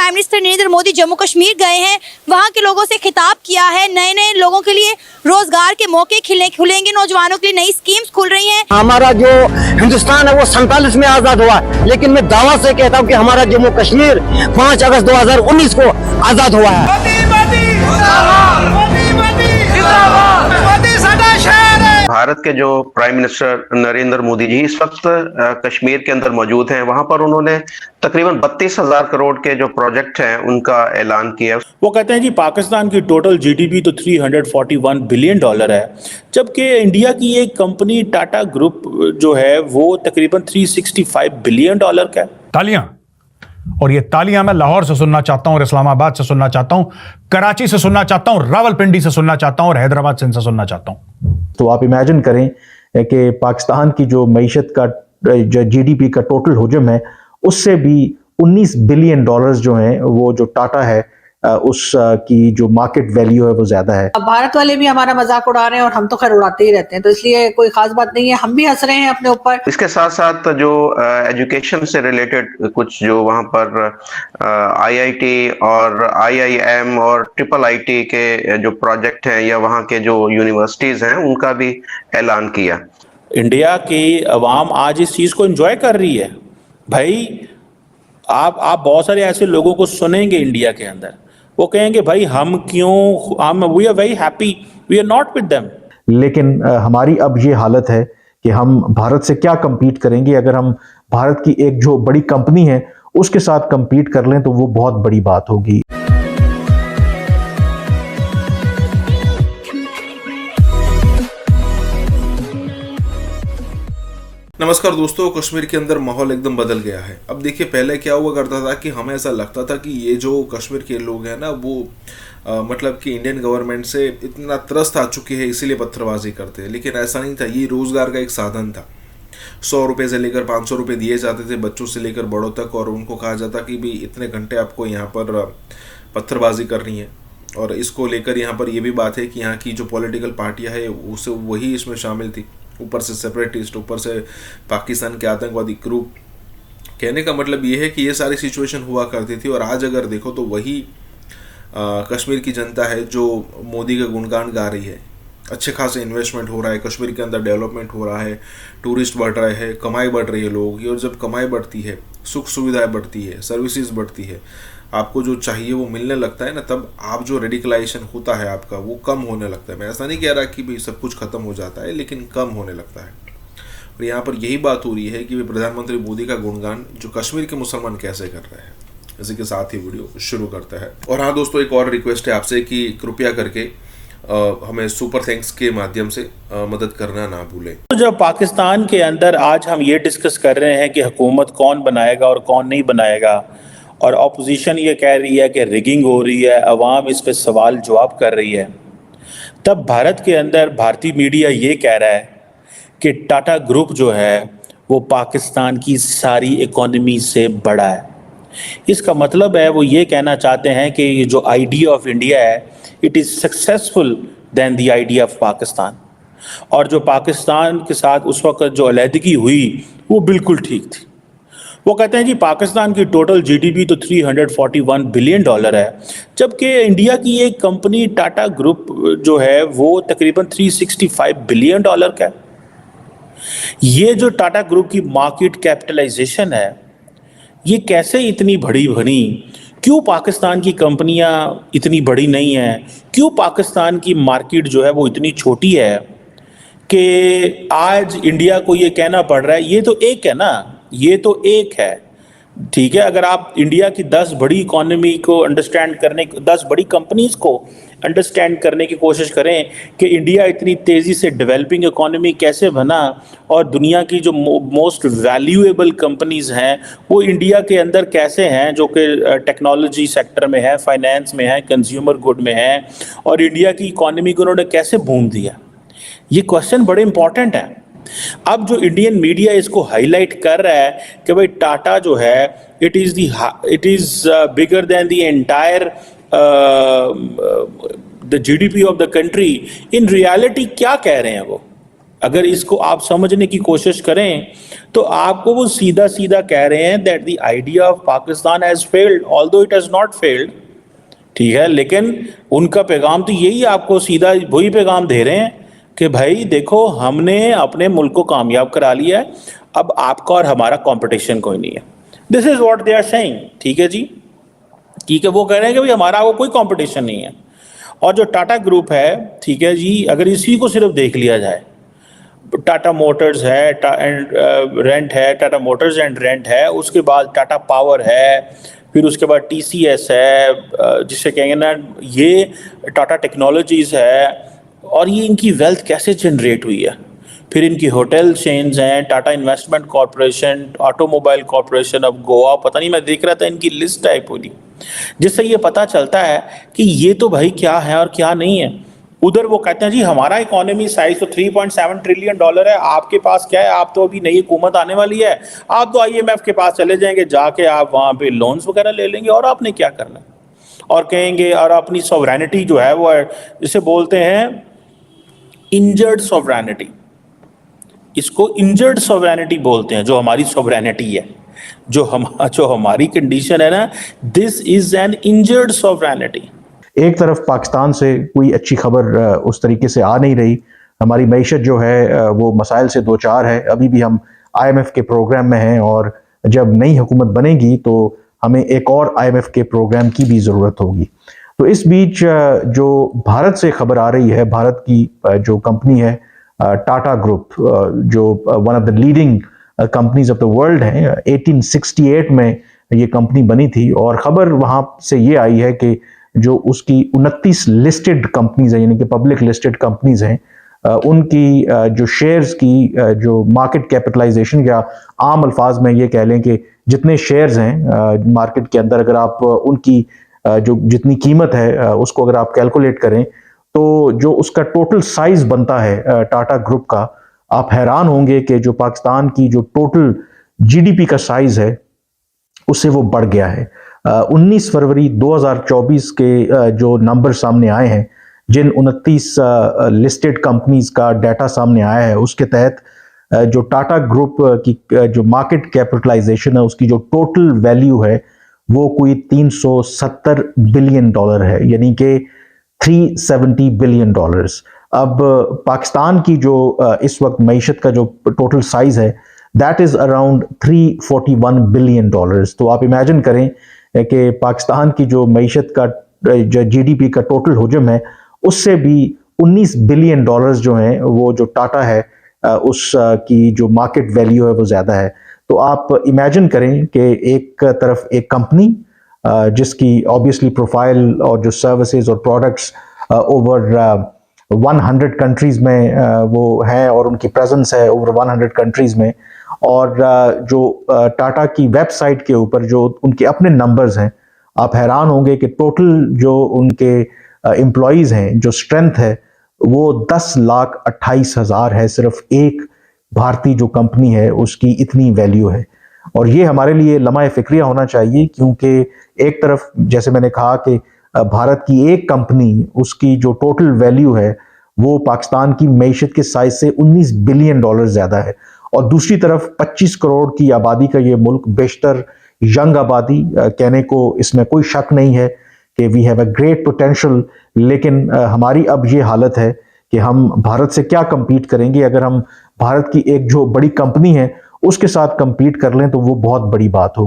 Prime minister Narendra Modi Jammu Kashmir गए हैं, वहाँ के लोगों से खिताब किया है। नए नए लोगों के लिए रोजगार के मौके खुलेंगे, नौजवानों के लिए नई स्कीम्स खुल रही हैं। हमारा जो हिंदुस्तान है वो 47 में आजाद हुआ, लेकिन मैं दावा से कहता हूँ कि हमारा जम्मू कश्मीर 5 अगस्त 2019 को आजाद हुआ है। भारत के जो प्राइम मिनिस्टर नरेंद्र मोदी जी इस वक्त कश्मीर के अंदर मौजूद हैं। वहां पर उन्होंने तकरीबन 32,000 करोड़ के जो प्रोजेक्ट हैं उनका ऐलान किया। वो कहते हैं जी पाकिस्तान की टोटल जीडीपी तो $341 बिलियन है, जबकि इंडिया की एक कंपनी टाटा ग्रुप जो है वो तकरीबन $365 बिलियन का है। तालियां, और ये तालियां मैं लाहौर से सुनना चाहता हूं, और इस्लामाबाद से सुनना चाहता हूं, कराची से सुनना चाहता हूं, रावलपिंडी से सुनना चाहता हूं, और हैदराबाद से सुनना चाहता हूं। तो आप इमेजिन करें कि पाकिस्तान की जो मईशत का जो जीडीपी का टोटल हुजम है उससे भी $19 बिलियन जो हैं वो जो टाटा है उस की जो मार्केट वैल्यू है वो ज्यादा है। भारत वाले भी हमारा मजाक उड़ा रहे हैं और हम तो खैर उड़ाते ही रहते हैं, तो इसलिए कोई खास बात नहीं है, हम भी हंस रहे हैं अपने ऊपर। इसके साथ साथ जो एजुकेशन से रिलेटेड कुछ जो वहां पर आईआईटी और आईआईएम और ट्रिपल आईटी के जो प्रोजेक्ट हैं या वहां के जो यूनिवर्सिटीज हैं उनका भी ऐलान किया। इंडिया की अवाम आज इस चीज को एंजॉय कर रही है भाई। आप बहुत सारे ऐसे लोगों को सुनेंगे इंडिया के अंदर, वो कहेंगे भाई हम we are very happy, we are not with them. लेकिन हमारी अब ये हालत है कि हम भारत से क्या compete करेंगे। अगर हम भारत की एक जो बड़ी कंपनी है उसके साथ compete कर लें तो वो बहुत बड़ी बात होगी। नमस्कार दोस्तों, कश्मीर के अंदर माहौल एकदम बदल गया है। अब देखिए, पहले क्या हुआ करता था कि हमें ऐसा लगता था कि ये जो कश्मीर के लोग हैं ना वो मतलब कि इंडियन गवर्नमेंट से इतना त्रस्त आ चुके हैं इसीलिए पत्थरबाजी करते हैं, लेकिन ऐसा नहीं था। ये रोज़गार का एक साधन था। 100 रुपये से लेकर 500 रुपये दिए जाते थे बच्चों से लेकर बड़ों तक, और उनको कहा जाता कि भाई इतने घंटे आपको यहाँ पर पत्थरबाजी करनी है। और इसको लेकर यहाँ पर ये भी बात है कि यहाँ की जो पॉलिटिकल पार्टियाँ हैं उसे वही इसमें शामिल थी, ऊपर से सेपरेटिस्ट, ऊपर से पाकिस्तान के आतंकवादी ग्रुप। कहने का मतलब ये है कि ये सारी सिचुएशन हुआ करती थी। और आज अगर देखो तो वही कश्मीर की जनता है जो मोदी का गुणगान गा रही है। अच्छे खासे इन्वेस्टमेंट हो रहा है कश्मीर के अंदर, डेवलपमेंट हो रहा है, टूरिस्ट बढ़ रहे हैं, कमाई बढ़ रही है लोगों की। और जब कमाई बढ़ती है, सुख सुविधाएं बढ़ती है, सर्विसेज बढ़ती है, आपको जो चाहिए वो मिलने लगता है ना, तब आप जो रेडिकलाइजेशन होता है आपका वो कम होने लगता है। मैं ऐसा नहीं कह रहा कि भाई सब कुछ खत्म हो जाता है, लेकिन कम होने लगता है। और यहाँ पर यही बात हो रही है कि प्रधानमंत्री मोदी का गुणगान जो कश्मीर के मुसलमान कैसे कर रहे हैं। इसी के साथ ही वीडियो शुरू करता है। और हाँ दोस्तों, एक और रिक्वेस्ट है आपसे कि कृपया करके हमें सुपर थैंक्स के माध्यम से मदद करना ना भूलें। तो जब पाकिस्तान के अंदर आज हम ये डिस्कस कर रहे हैं कि हुकूमत कौन बनाएगा और कौन नहीं बनाएगा, और अपोजिशन ये कह रही है कि रिगिंग हो रही है, अवाम इस पे सवाल जवाब कर रही है, तब भारत के अंदर भारतीय मीडिया ये कह रहा है कि टाटा ग्रुप जो है वो पाकिस्तान की सारी इकोनॉमी से बड़ा है। इसका मतलब है वो ये कहना चाहते हैं कि ये जो आइडिया ऑफ इंडिया है it is successful than the idea of Pakistan. और जो पाकिस्तान के साथ उस वक्त जो अलहदगी हुई वो बिल्कुल ठीक थी। वो कहते हैं जी पाकिस्तान की टोटल जीडीपी तो $341 बिलियन है, जबकि इंडिया की एक कंपनी टाटा ग्रुप जो है वो तकरीबन $365 बिलियन का है। ये जो टाटा ग्रुप की मार्केट कैपिटलाइजेशन है ये कैसे इतनी बड़ी बनी? क्यों पाकिस्तान की कंपनियां इतनी बड़ी नहीं हैं? क्यों पाकिस्तान की मार्केट जो है वो इतनी छोटी है कि आज इंडिया को ये कहना पड़ रहा है? ये तो एक है ना, ये तो एक है, ठीक है। अगर आप इंडिया की 10 बड़ी इकोनॉमी को अंडरस्टैंड करने, 10 बड़ी कंपनीज को अंडरस्टैंड करने की कोशिश करें कि इंडिया इतनी तेज़ी से डेवलपिंग इकोनॉमी कैसे बना, और दुनिया की जो मोस्ट वैल्यूएबल कंपनीज हैं वो इंडिया के अंदर कैसे हैं, जो कि टेक्नोलॉजी सेक्टर में है, फाइनेंस में है, कंज्यूमर गुड में है, और इंडिया की इकोनॉमी को उन्होंने कैसे बूम दिया, ये क्वेश्चन बड़े इंपॉर्टेंट है। अब जो इंडियन मीडिया इसको हाईलाइट कर रहा है कि भाई टाटा जो है it is bigger than the entire the GDP of the country. In reality क्या कह रहे हैं वो? अगर इसको आप समझने की कोशिश करें तो आपको वो सीधा सीधा कह रहे हैं that the idea of Pakistan has failed although it has not failed, ठीक है, लेकिन उनका पैगाम तो यही आपको सीधा वही पैगाम दे रहे हैं कि भाई देखो हमने अपने मुल्क को कामयाब करा लिया है, अब आपका और हमारा कंपटीशन कोई नहीं है। This is what they are saying, ठीक है जी, ठीक है, वो कह रहे हैं कि भाई हमारा वो कोई कंपटीशन नहीं है। और जो टाटा ग्रुप है, ठीक है जी, अगर इसी को सिर्फ देख लिया जाए, टाटा मोटर्स है रेंट है, टाटा मोटर्स एंड रेंट है, उसके बाद टाटा पावर है, फिर उसके बाद TCS है, जिससे कहेंगे ना ये टाटा टेक्नोलॉजीज है, और ये इनकी वेल्थ कैसे जनरेट हुई है। फिर इनकी होटल चेन्स हैं, Tata investment corporation, automobile corporation of Goa, पता नहीं, मैं देख रहा था इनकी लिस्ट है पूरी, जिससे ये पता चलता है कि ये तो भाई क्या है और क्या नहीं है। उधर वो कहते हैं जी हमारा इकोनॉमी साइज तो 3.7 ट्रिलियन डॉलर है, आपके पास क्या है, आप तो अभी नई हुकूमत आने वाली है, आप तो IMF के पास चले जाएंगे, जाके आप वहाँ पे लोन्स वगैरह ले लेंगे और आपने क्या करना है, और कहेंगे और अपनी सॉवरेनिटी जो है वो जिसे बोलते हैं इंजर्ड सॉवरेनिटी, इसको इंजर्ड सॉवरेनिटी बोलते हैं, जो हमारी सॉवरेनिटी है, जो हमारी कंडीशन है ना, this is an injured sovereignty. एक तरफ पाकिस्तान से कोई अच्छी खबर उस तरीके से आ नहीं रही, हमारी मईशत जो है वो मसाइल से दो चार है, अभी भी हम IMF के प्रोग्राम में हैं, और जब नई हुकूमत बनेगी तो हमें एक और IMF के प्रोग्राम की भी ज़रूरत होगी। तो इस बीच जो भारत से खबर आ रही है, भारत की जो कंपनी है टाटा ग्रुप, जो one of the leading companies of the world है, 1868 में ये कंपनी बनी थी, और खबर वहाँ से ये आई है कि जो उसकी 29 लिस्टेड कंपनीज हैं, यानी कि पब्लिक लिस्टेड कंपनीज हैं, उनकी जो शेयर्स की जो मार्केट कैपिटलाइजेशन, या आम अल्फाज में ये कह लें कि जितने शेयर्स हैं मार्केट के अंदर, अगर आप उनकी जो जितनी कीमत है उसको अगर आप कैलकुलेट करें, तो जो उसका टोटल साइज बनता है टाटा ग्रुप का, आप हैरान होंगे कि जो पाकिस्तान की जो टोटल GDP का साइज है उससे वो बढ़ गया है। 19 फरवरी 2024 के जो नंबर सामने आए हैं, जिन 29 लिस्टेड कंपनीज का डाटा सामने आया है, उसके तहत जो टाटा ग्रुप की जो मार्केट कैपिटलाइजेशन है, उसकी जो टोटल वैल्यू है वो कोई 370 बिलियन डॉलर है, यानी कि 370 बिलियन डॉलर्स। अब पाकिस्तान की जो इस वक्त मईशत का जो टोटल साइज है, that is around 341 billion dollars. तो आप इमेजिन करें कि पाकिस्तान की जो मईशत का जो GDP का टोटल हुजम है, उससे भी 19 बिलियन डॉलर्स जो हैं, वो जो टाटा है उस की जो मार्केट वैल्यू है वो ज़्यादा है। तो आप इमेजिन करें कि एक तरफ एक कंपनी जिसकी ऑब्वियसली प्रोफाइल और जो सर्विसेज और प्रोडक्ट्स ओवर 100 कंट्रीज़ में वो है, और उनकी प्रेजेंस है ओवर 100 कंट्रीज़ में, और जो टाटा की वेबसाइट के ऊपर जो उनके अपने नंबर्स हैं, आप हैरान होंगे कि टोटल जो उनके एम्प्लॉयज़ हैं, जो स्ट्रेंथ है, वो 10,28,000 है। सिर्फ एक भारतीय जो कंपनी है उसकी इतनी वैल्यू है, और ये हमारे लिए लम्हा फ़िक्रिया होना चाहिए, क्योंकि एक तरफ जैसे मैंने कहा कि भारत की एक कंपनी, उसकी जो टोटल वैल्यू है वो पाकिस्तान की मईशत के साइज से 19 बिलियन डॉलर ज़्यादा है, और दूसरी तरफ 25 करोड़ की आबादी का ये मुल्क, बेशतर यंग आबादी, कहने को इसमें कोई शक नहीं है कि we have a great potential, लेकिन हमारी अब ये हालत है कि हम भारत से क्या compete करेंगे। अगर हम भारत की एक जो बड़ी कंपनी है उसके साथ compete कर लें तो वो बहुत बड़ी बात होगी।